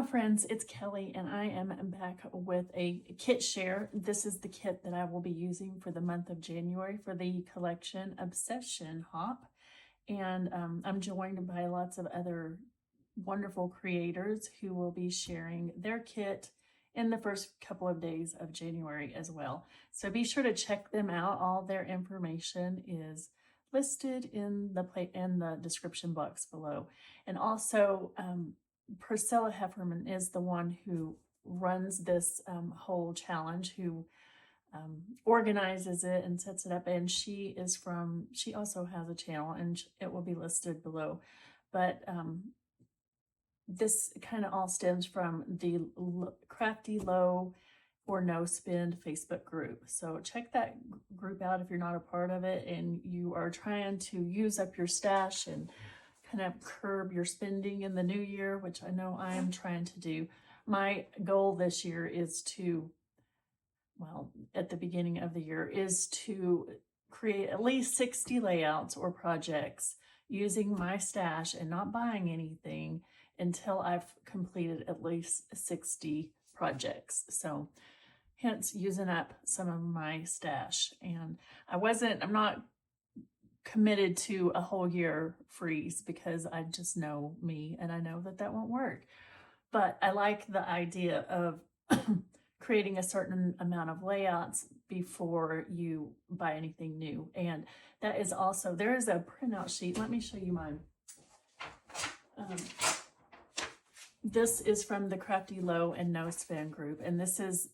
friends, it's Kelly and I am back with a kit share. This is the kit that I will be using for the month of January for the collection Obsession Hop. And I'm joined by lots of other wonderful creators who will be sharing their kit in the first couple of days of January as well. So be sure to check them out. All their information is listed in the description box below. And also, Priscilla Hefferman is the one who runs this whole challenge, who organizes it and sets it up. And she also has a channel, and it will be listed below. But this kind of all stems from the Crafty Low or No Spend Facebook group. So check that group out if you're not a part of it and you are trying to use up your stash and kind of curb your spending in the new year, which I know I am trying to do. My goal this year is to, well, at the beginning of the year, is to create at least 60 layouts or projects using my stash and not buying anything until I've completed at least 60 projects. So hence using up some of my stash. And I'm not committed to a whole year freeze because I just know me and I know that that won't work. But I like the idea of creating a certain amount of layouts before you buy anything new. And that is also, there is a printout sheet. Let me show you mine. This is from the Crafty Low and No Spend group. And this is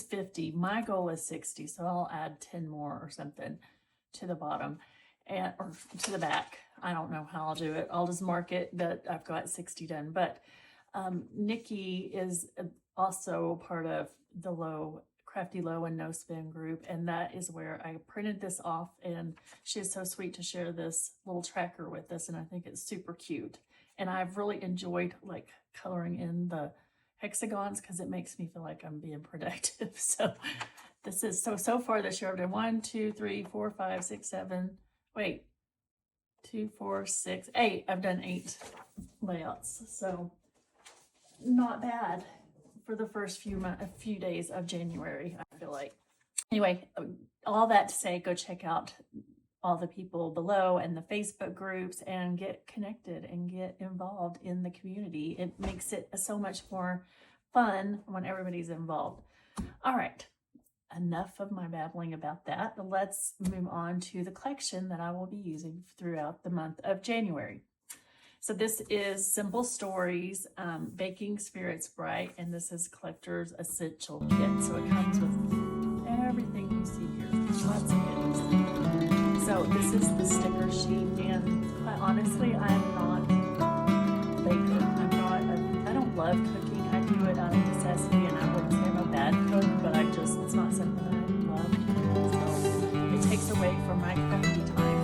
50. My goal is 60. So I'll add 10 more or something to the bottom or to the back. I don't know how I'll do it. I'll just mark it that I've got 60 done. But Nikki is also part of the Crafty Low and No Spend group, and that is where I printed this off, and she is so sweet to share this little tracker with us, and I think it's super cute. And I've really enjoyed like coloring in the hexagons because it makes me feel like I'm being productive. So this is so far this year I've done 1, 2, 3, 4, 5, 6, 7. Wait, 2, 4, 6, 8. I've done 8 layouts. So not bad for the first few days of January, I feel like. Anyway, all that to say, go check out all the people below and the Facebook groups and get connected and get involved in the community. It makes it so much more fun when everybody's involved. All right, enough of my babbling about that. Let's move on to the collection that I will be using throughout the month of January. So this is Simple Stories, Baking Spirits Bright, and this is Collector's Essential Kit. So it comes with everything you see here, lots of goodies. So this is the sticker sheet, and quite honestly, I'm not a baker. I don't love cooking. I do it out of necessity, and I wouldn't say I'm a bad cook, but it's not something that I love. So it takes away from my crafty time,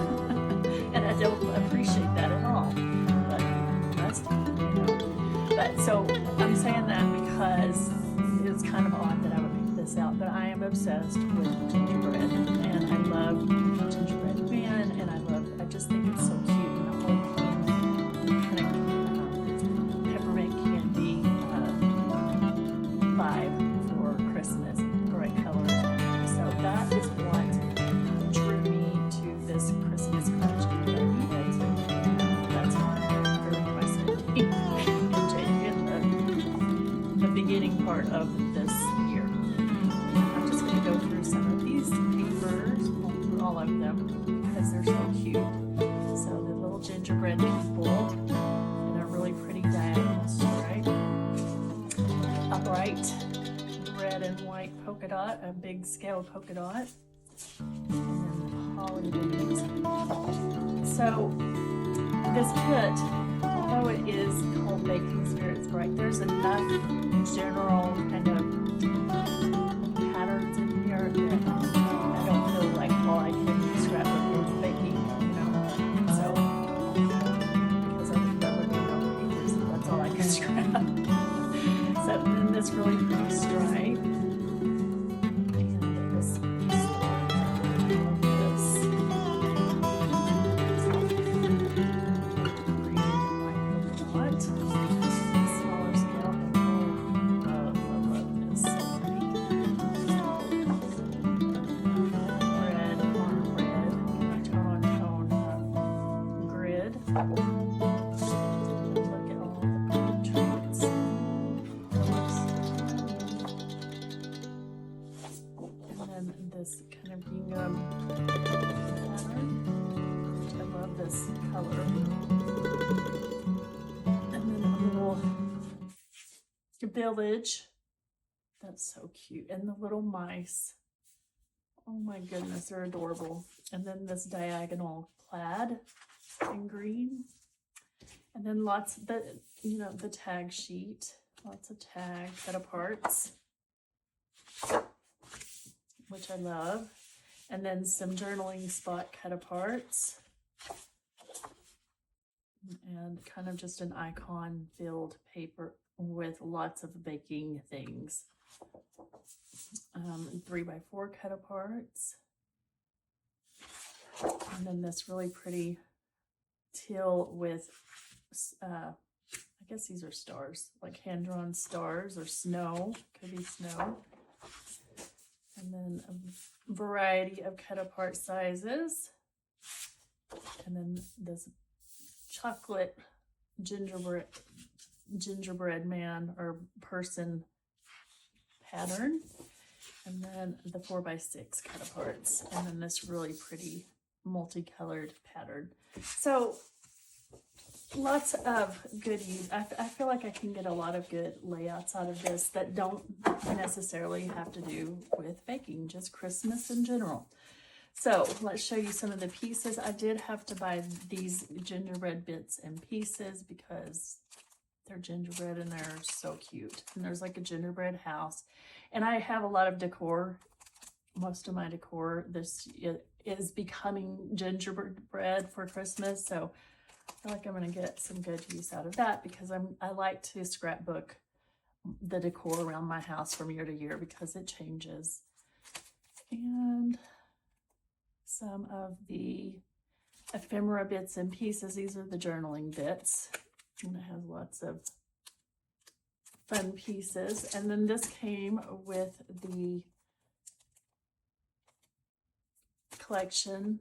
and I don't appreciate that at all. But so I'm saying that because it's kind of odd that I would pick this out, but I am obsessed with gingerbread, and I love gingerbread man, and I just think it's so cute, and the whole kind of peppermint candy vibe for Christmas, bright colors. So that is what drew me to this Christmas collection that we had to. That's really my spending in the beginning part of this year. I'm just going to go through some of these papers, through all of them, because they're so cute. So the little gingerbread people in a really pretty diagonal stripe. A bright red and white polka dot, a big scale polka dot, and then holly beads. So this kit, although it is called Baking Spirits Bright, there's enough general kind of patterns in here that I don't feel like, well, I can scrap it with baking, So, because I think that would be no papers, so that's all I can scrap. So then this really pretty stripe. And this green and white polka dot. Look at all the pretty trinkets. And then this kind of gingham pattern. I love this color. And then a little village. That's so cute. And the little mice. Oh my goodness, they're adorable. And then this diagonal plaid in green. And then lots of the tag sheet. Lots of tag cut aparts, which I love. And then some journaling spot cut aparts. And kind of just an icon filled paper with lots of baking things. 3x4 cut aparts. And then this really pretty teal with, I guess these are stars, like hand-drawn stars or snow, could be snow. And then a variety of cut apart sizes. And then this chocolate gingerbread man or person pattern. And then the 4x6 cut aparts. And then this really pretty multicolored pattern. So lots of good use. I feel like I can get a lot of good layouts out of this that don't necessarily have to do with baking, just Christmas in general. So let's show you some of the pieces. I did have to buy these gingerbread bits and pieces because they're gingerbread and they're so cute. And there's like a gingerbread house. And I have a lot of decor. Most of my decor this is becoming gingerbread for Christmas. So I feel like I'm going to get some good use out of that because I like to scrapbook the decor around my house from year to year because it changes. And some of the ephemera bits and pieces. These are the journaling bits. And it has lots of fun pieces. And then this came with the collection,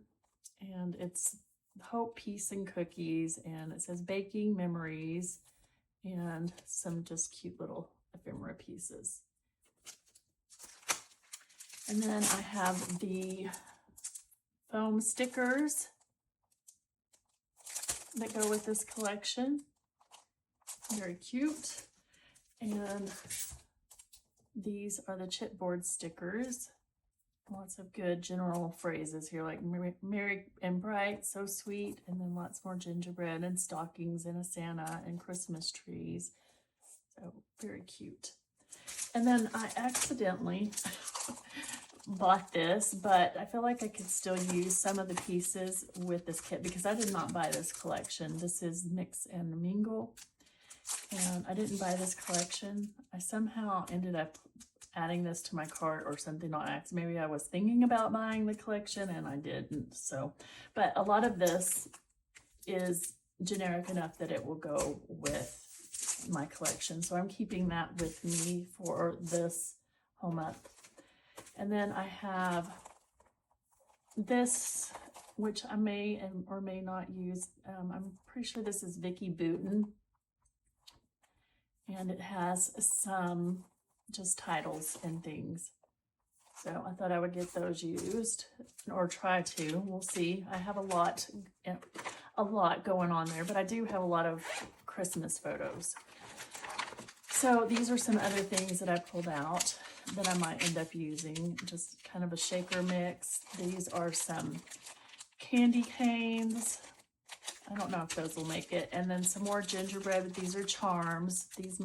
and it's Hope, Peace, and Cookies, and it says Baking Memories, and some just cute little ephemera pieces. And then I have the foam stickers that go with this collection. Very cute. And these are the chipboard stickers. Lots of good general phrases here, like merry and bright, so sweet, and then lots more gingerbread and stockings and a Santa and Christmas trees. So very cute. And then I accidentally bought this, but I feel like I could still use some of the pieces with this kit because I did not buy this collection. This is Mix and Mingle, and I didn't buy this collection. I somehow ended up adding this to my cart or something on accident. Maybe I was thinking about buying the collection and I didn't. So, but a lot of this is generic enough that it will go with my collection. So I'm keeping that with me for this whole month. And then I have this, which I may or may not use. I'm pretty sure this is Vicky Booten. And it has some just titles and things. So I thought I would get those used or try to. We'll see. I have a lot going on there, but I do have a lot of Christmas photos. So these are some other things that I pulled out that I might end up using. Just kind of a shaker mix. These are some candy canes. I don't know if those will make it. And then some more gingerbread, but these are charms. These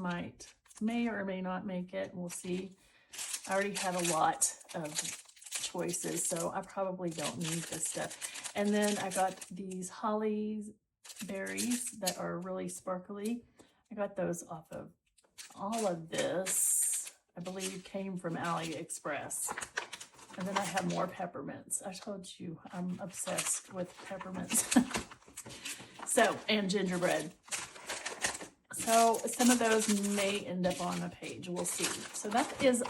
may or may not make it. We'll see. I already have a lot of choices, so I probably don't need this stuff. And then I got these holly berries that are really sparkly. I got those off of all of this, I believe, came from AliExpress. And then I have more peppermints. I told you I'm obsessed with peppermints. So, and gingerbread. So some of those may end up on a page. We'll see. So that is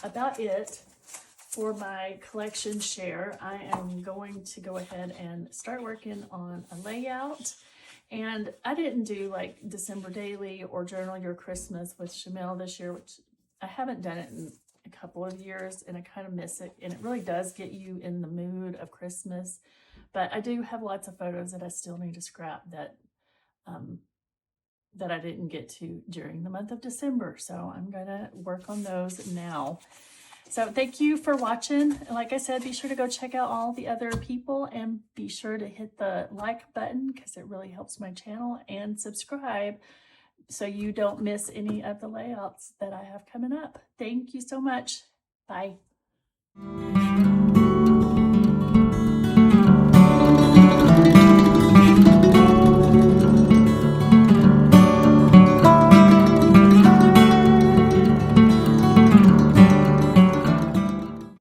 about it for my collection share. I am going to go ahead and start working on a layout. And I didn't do like December daily or journal your Christmas with Shamil this year, which I haven't done it in a couple of years, and I kind of miss it. And it really does get you in the mood of Christmas. But I do have lots of photos that I still need to scrap that I didn't get to during the month of December. So I'm gonna work on those now. So thank you for watching. And like I said, be sure to go check out all the other people and be sure to hit the like button because it really helps my channel, and subscribe so you don't miss any of the layouts that I have coming up. Thank you so much. Bye.